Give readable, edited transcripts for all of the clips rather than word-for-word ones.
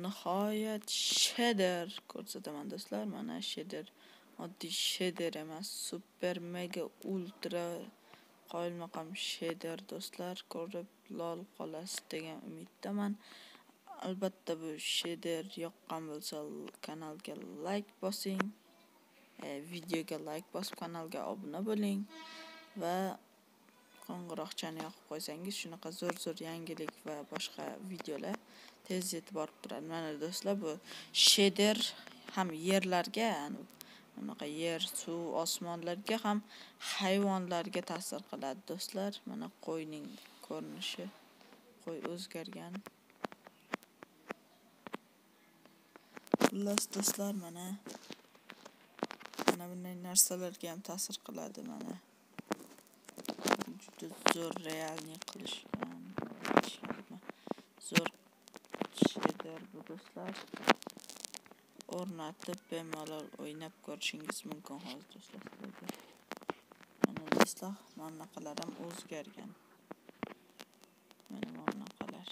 nihoyat shader ko'rsataman do'stlar. Mana shader, oddiy shader emas, super mega ultra qoyilmaqom shader do'stlar. Ko'rib lol qolasiz degan umiddaman. Albatta bu shader yoqqan bo'lsa kanalga like bosing, videoga like bosib kanalga obuna bo'ling va qo'ng'iroqchani yoqib qo'ysangiz shunaqa zo'r yangilik va boshqa videolar tez yetib borib turadi. Mana do'stlar, bu shader ham yerlarga, bunaqa yer, suv, osmonlarga ham hayvonlarga ta'sir qiladi do'stlar. Mana qo'yning ko'rinishi, qo'y o'zgargan. Xullas do'stlar, mana bunday narsalarga ham ta'sir qiladi. Mana juda zo'r realniy qilishgan, zo'r shader bu do'stlar. O'rnatib bemalol o'ynab ko'rishingiz mumkin hozir do'stlar sizlarga. Mana do'stlar, mana bunaqalar ham o'zgargan. Mana bunaqalar.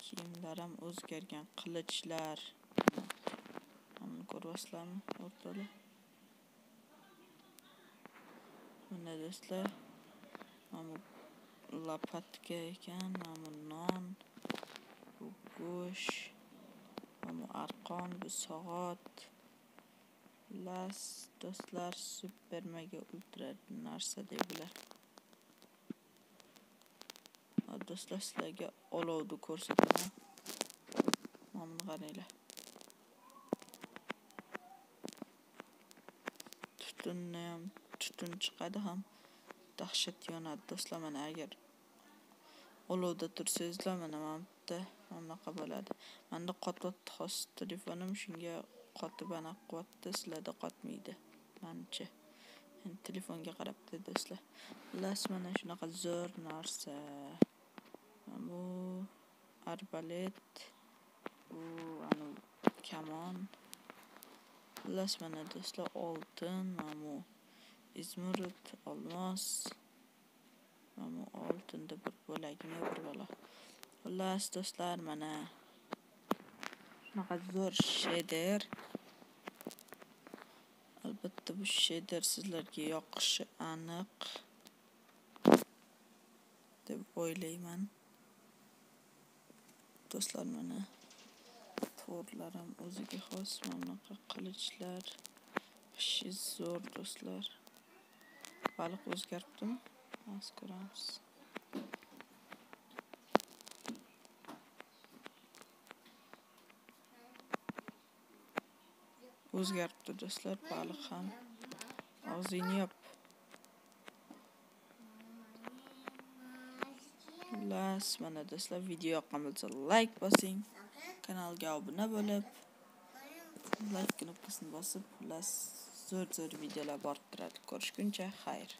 Kiyimlar ham o'zgargan, qilichlar. Mana ko'ryapsizlarmi o'rtoqlar? Mana do'stlar, mana lopatka ekan, mana non, bu go'sht, mana arqon, bu soat. Las do'stlar, super mega ultra narsa deb bular. Do'stlar, sizlarga olovni ko'rsataman. Mana qaranglar. Tutun chiqadi ham dahshat yonadi do'stlar. Mana agar olovda tursangizlar, mana bu bunaqa bo'ladi. Menda qotyapti hozir telefonim, shunga qotib qilyapti, sizlarda qotmaydi. Menimcha. Endi telefonga qarabdi do'stlar. Xullas, mana shunaqa zo'r narsa. Bu arbalet, bu kamon. Xullas, mana do'stlar, oltin, mana izmurud, olmos. Mana oltinda bir bo'lagimi bir bola. Xullas do'stlar, mana shunaqa zo'r shader. Albatta bu shader sizlarga yoqishi aniq deb o'ylayman. Do'stlar, mana to'rlar ham o'ziga xos, mana bunaqa qilichlar. Ishi zo'r do'stlar. Baliq o'zgaribdimi? Hozir ko'ramiz. O'zgaribdi do'stlar, baliq ham. Og'zini yop. Xullas, mana do'stlar, video yoqqan bo'lsa like bosing, kanalga obuna bo'lib, like knopkasini bosib, xullas zo'r videolar borib turadi. Ko'rishguncha xayr.